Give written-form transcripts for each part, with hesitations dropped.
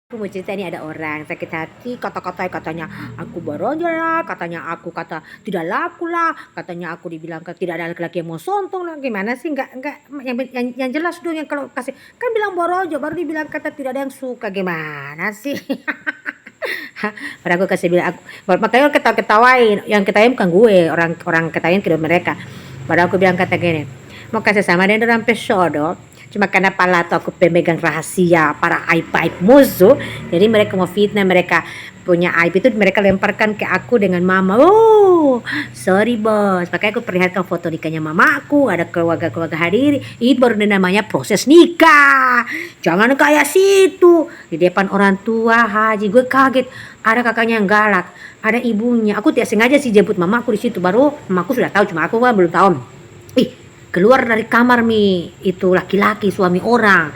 Aku mau cerita nih, ada orang sakit hati, katanya aku boronjol lah, katanya aku tidak laku lah, katanya aku dibilang tidak ada laki-laki yang mau sontong lah. Gimana sih? Nggak yang jelas dong, yang kalau kasih kan bilang borojo baru dibilang kata tidak ada yang suka. Gimana sih? Pada aku kasih bilang aku, makanya ketawain, yang ketawain bukan gue, orang ketawain kedua mereka. Pada aku bilang kata gini, mau kasih sama dia dalam episode, cuma karena pala tuh aku pemegang rahasia para aib-aib musuh, jadi mereka mau fitnah, mereka punya aib itu mereka lemparkan ke aku dengan mama. Oh, sorry bos, makanya aku perlihatkan foto nikahnya mamaku, ada keluarga-keluarga hadiri. Itu baru namanya proses nikah, jangan kayak situ di depan orang tua haji. Gue kaget, ada kakaknya yang galak, ada ibunya. Aku tidak sengaja sih jemput mamaku di situ, baru mamaku sudah tahu, cuma aku kan belum tahu. Ih, keluar dari kamar mi itu laki-laki suami orang.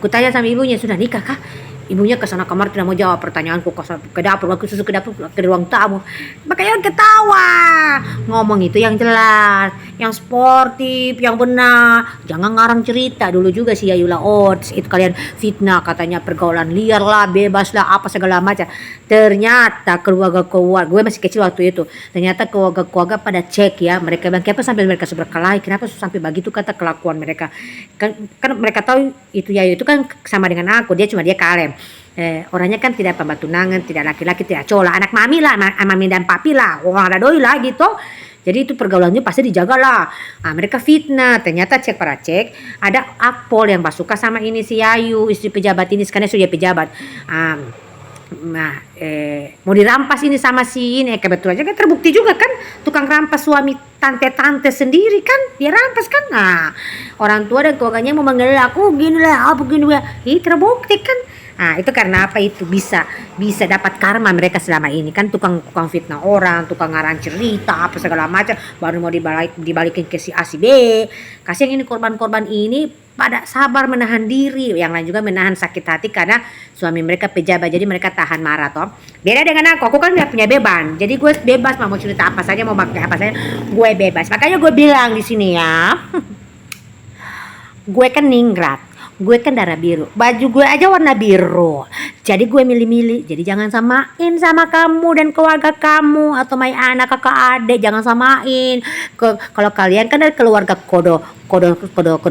Kutanya sama ibunya, sudah nikah kah? Ibunya ke sana kamar tidak mau jawab pertanyaanku, ke dapur, aku susu ke dapur, ke ruang tamu. Makanya ketawa. Ngomong itu yang jelas, yang sportif, yang benar. Jangan ngarang cerita. Dulu juga si Yayula Odds itu kalian fitnah, katanya pergaulan liar lah, bebas lah, apa segala macam. Ternyata keluarga-keluarga, gue masih kecil waktu itu. Ternyata keluarga-keluarga pada cek ya, mereka bilang kenapa sampai mereka berkelahi, kenapa sampai begitu kata kelakuan mereka. Kan mereka tahu itu Yayu itu kan sama dengan aku, dia kalem. Orangnya kan tidak pembantu nangan, tidak laki-laki, tidak cola, anak mami lah, mami dan papi lah, orang ada doi lah gitu. Jadi itu pergaulannya pasti dijaga lah. Mereka fitnah, ternyata cek para cek, ada akpol yang suka sama ini si Yayu, istri pejabat ini, sekarang sudah pejabat. Mau dirampas ini sama si ini, kebetulan aja kan terbukti juga kan, tukang rampas suami tante-tante sendiri kan, dia rampas kan. Orang tua dan keluarganya mau manggil aku gini lah, apa gini ya, terbukti kan. Itu karena apa? Itu bisa dapat karma mereka selama ini kan, tukang fitnah orang, tukang ngarang cerita apa segala macam, baru mau dibalikin ke si A si B. Kasihan ini korban-korban ini pada sabar menahan diri, yang lain juga menahan sakit hati karena suami mereka pejabat, jadi mereka tahan marah toh. Beda dengan aku kan nggak punya beban, jadi gue bebas mau cerita apa saja, mau pakai apa saja, gue bebas. Makanya gue bilang di sini ya, gue kan ningrat, gue kan darah biru, baju gue aja warna biru, jadi gue milih-milih. Jadi jangan samain sama kamu dan keluarga kamu, atau my anak kakak adik, jangan samain. Kalau kalian kan dari keluarga kodo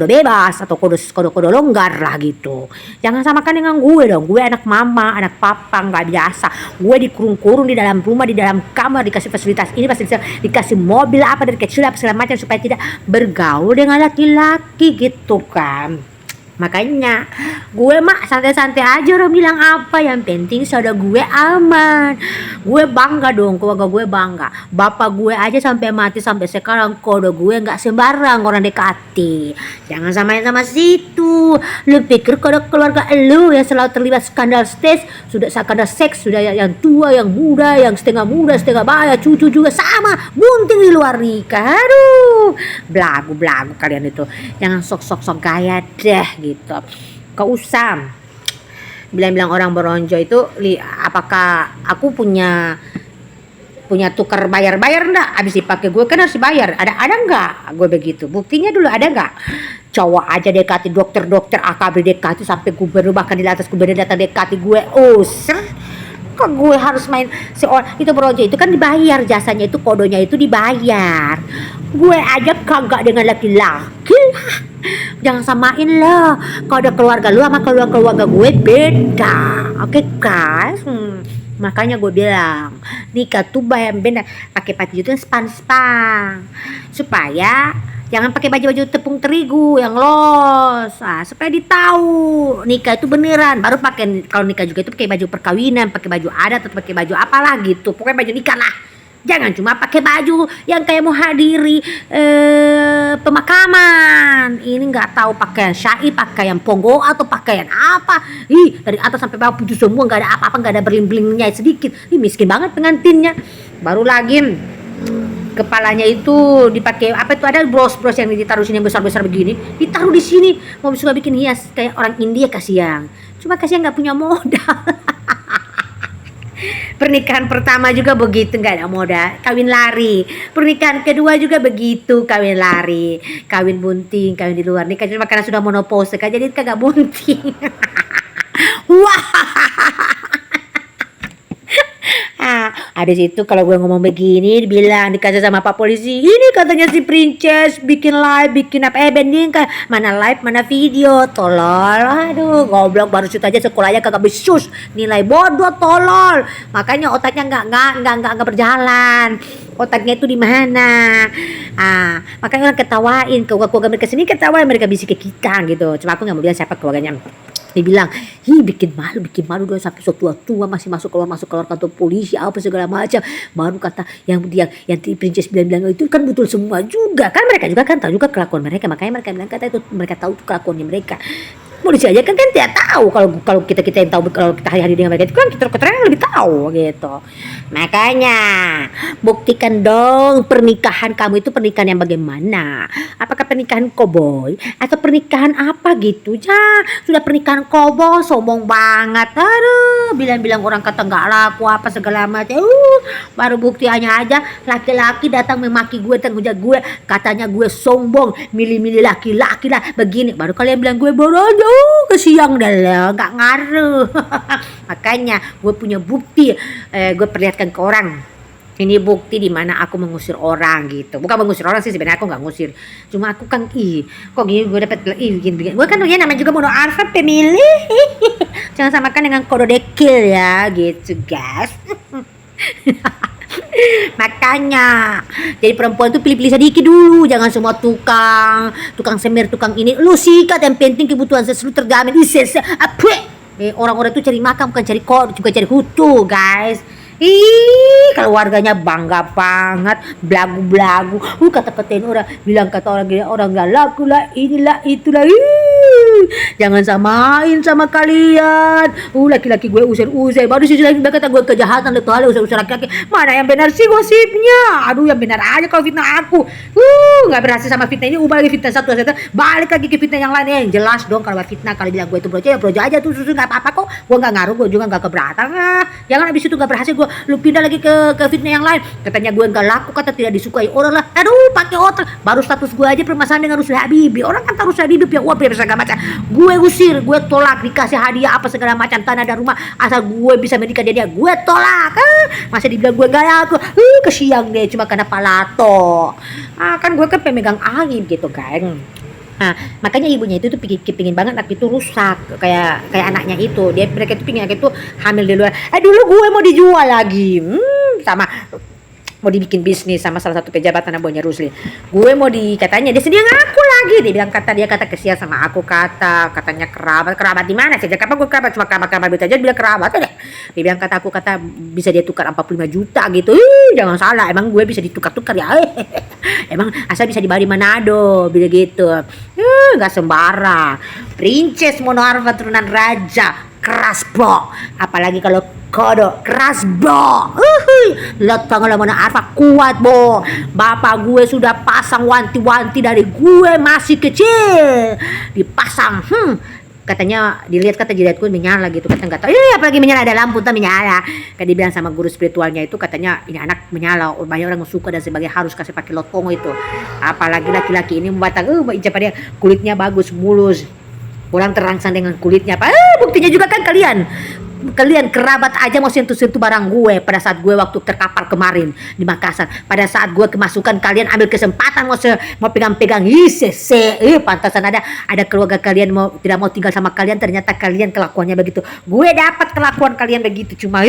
bebas atau kodo longgar lah gitu, jangan samakan dengan gue dong. Gue anak mama, anak papa, nggak biasa. Gue dikurung-kurung di dalam rumah, di dalam kamar, dikasih fasilitas ini, fasilitas, dikasih mobil apa dari kecil apa segala macam, supaya tidak bergaul dengan laki-laki gitu kan. Makanya gue mah santai-santai aja, orang bilang apa, yang penting saudara gue aman. Gue bangga dong, keluarga gue bangga. Bapak gue aja sampai mati sampai sekarang kode gue nggak sembarang orang dekati. Jangan samain sama situ. Lu pikir kode keluarga lu yang selalu terlibat skandal seks, sudah yang tua, yang muda, yang setengah muda, setengah baya, cucu juga sama, bunting di luar nikah. Aduh, belagu kalian itu. Jangan sok gaya deh gitu. Kau usah bilang orang beronjo itu, apakah aku punya tukar bayar enggak, habis dipakai gue kan harus dibayar, ada enggak gue begitu, buktinya dulu ada enggak? Cowok aja dekati dokter AKB, dekati sampai gubernur, bahkan di atas gubernur datang dekati gue. Kok gue harus main itu beronjo, itu kan dibayar jasanya, itu kodonya itu dibayar. Gue aja kagak dengan laki-laki. Jangan samain lah, kalau ada keluarga lu sama keluarga gue beda, oke guys. Makanya gue bilang nikah tuh bayar bener, pakai baju itu span supaya jangan pakai baju tepung terigu yang los, supaya ditahu nikah itu beneran. Baru pakai, kalau nikah juga itu pakai baju perkawinan, pakai baju adat atau pakai baju apalah gitu, pokoknya baju nikah lah. Jangan cuma pakai baju yang kayak mau hadiri pemakaman. Ini nggak tahu pakaian syai, pakaian ponggo atau pakaian apa. Dari atas sampai bawah putih semua, nggak ada apa-apa, nggak ada beling-belingnya sedikit. Miskin banget pengantinnya. Baru lagi kepalanya itu dipakai apa itu, ada bros yang ditaruh sini yang besar begini, ditaruh di sini. Mau suka bikin hias kayak orang India, kasihan. Cuma kasihan nggak punya modal. Pernikahan pertama juga begitu, nggak ada modal, kawin lari. Pernikahan kedua juga begitu, kawin lari, kawin bunting, kawin di luar nikah, cuma karena sudah menopause kan, jadi kagak bunting. Wah, Habis itu kalau gue ngomong begini, bilang dikasih sama Pak Polisi, ini katanya si Princess bikin live, bikin apa, bending kan, mana live, mana video, tolol, aduh, goblok, baru situ aja sekolahnya kagak becus, nilai bodoh, tolol, makanya otaknya nggak berjalan, otaknya itu di mana, makanya orang ketawain, keluarga mereka sini ketawain, mereka bisik ke kita gitu, cuma aku nggak mau bilang siapa keluarganya. Dia bilang, bikin malu doang sampai tua masih masuk keluar kantor polisi apa segala macam. Baru kata yang Princess bilang itu kan betul semua juga kan, mereka juga kan tahu juga kelakuan mereka, makanya mereka bilang kata itu mereka tahu kelakuannya mereka. Polisi aja kan tidak tahu, kalau kita yang tahu, kalau kita hari-hari dengan mereka itu kan kita lebih tahu gitu. Makanya buktikan dong pernikahan kamu itu pernikahan yang bagaimana, apakah pernikahan koboi atau pernikahan apa gitu ya. Sudah pernikahan koboi sombong banget, aduh, bilang orang kata nggak laku apa segala macam, baru buktiannya aja laki-laki datang memaki gue, tenghujat gue, katanya gue sombong, milih-milih laki-laki lah begini, baru kalian bilang gue bodoh. Kesiang dah lah, nggak ngaruh. Makanya gue punya bukti, gue perlihatkan ke orang. Ini bukti di mana aku mengusir orang gitu. Bukan mengusir orang sih, sebenarnya aku nggak ngusir. Cuma aku kan kok gini gue dapet gini. Gue kan namanya juga mono alpha pemilih. Jangan samakan dengan kodo dekil ya gitu guys. Makanya jadi perempuan tuh pilih-pilih sedikit dulu, jangan semua tukang semir, tukang ini lu sikat, yang penting kebutuhan sesuatu terjamin. Orang-orang tuh cari makan bukan cari juga cari hutu guys. Kalau warganya bangga banget, belagu-belagu, kata-katain orang, bilang kata orang nggak laku lah, inilah itulah. Jangan samain sama kalian. Laki-laki gue usir, baru sih lagi kata gue kejahatan, lihat hal usir laki-laki. Mana yang benar sih gosipnya? Aduh, yang benar aja kalau fitnah aku. Nggak berhasil sama fitnah ini, ubah lagi fitnah satu, balik lagi ke fitnah yang lain. Yang jelas dong kalau fitnah, kalau bilang gue itu brojo aja tuh, nggak apa-apa kok. Gue nggak ngaruh, gue juga nggak keberatan. Jangan habis itu nggak berhasil gue lu pindah lagi ke fitnah yang lain, katanya gue nggak laku, kata tidak disukai orang lah. Aduh, pakai otak, baru status gue aja permasalahan dengan Rusli Habibie. Orang kan taruh Rusli Habibie ya uang segala macam, gue usir, gue tolak, dikasih hadiah apa segala macam, tanah dan rumah, asal gue bisa menikah dia gue tolak. Masa dibilang gue gak laku, kesiang deh cuma karena palato. Kan gue kan pemegang aib gitu kan. Makanya ibunya itu tuh pingin banget anak itu rusak, kayak anaknya itu. Mereka itu pingin anak itu hamil di luar. Dulu gue mau dijual lagi, sama mau dibikin bisnis sama salah satu pejabat anak buahnya Rusli. Gue mau katanya dia sendiri ngaku lagi, dia bilang kata kesian sama aku, katanya kerabat di mana? Sejak kapan gue kerabat? Cuma kerabat aja bilang kerabat aja. Dia bilang kata bisa dia tukar 45 juta gitu. Jangan salah, emang gue bisa ditukar-tukar ya. Emang asal bisa dibawa di Manado, bila gitu. Nggak sembarang. Princess Monoarfa turunan raja, keras bro. Apalagi kalau kodo, keras bro. Lihat tangan Monoarfa kuat bro. Bapak gue sudah pasang wanti-wanti dari gue masih kecil. Dipasang, katanya dilihat, kata jidatku menyala gitu, kata nggak tahu apalagi menyala, ada lampu tuh menyala. Kan dibilang sama guru spiritualnya itu, katanya ini anak menyala, banyak orang suka dan sebagai harus kasih pakai lotongo itu. Apalagi laki-laki ini membatang, dia kulitnya bagus, mulus, orang terangsang dengan kulitnya. Buktinya juga kan kalian kerabat aja mau sentuh-sentuh barang gue pada saat gue waktu terkapar kemarin di Makassar. Pada saat gue kemasukan, kalian ambil kesempatan mau pegang-pegang. Pantasan ada keluarga kalian tidak mau tinggal sama kalian, ternyata kalian kelakuannya begitu. Gue dapat kelakuan kalian begitu, cuma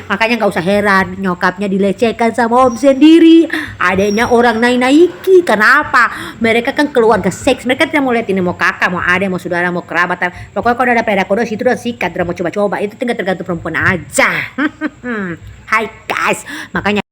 makanya nggak usah heran nyokapnya dilecehkan sama om sendiri, adanya orang naiki. Kenapa? Mereka kan keluarga seks, mereka tidak mau lihat ini mau kakak, mau adik, mau saudara, mau kerabat. Pokoknya kalau ada pedakodo itu udah sikat, udah mau coba-coba, itu tinggal tergantung perempuan aja. Hai guys, makanya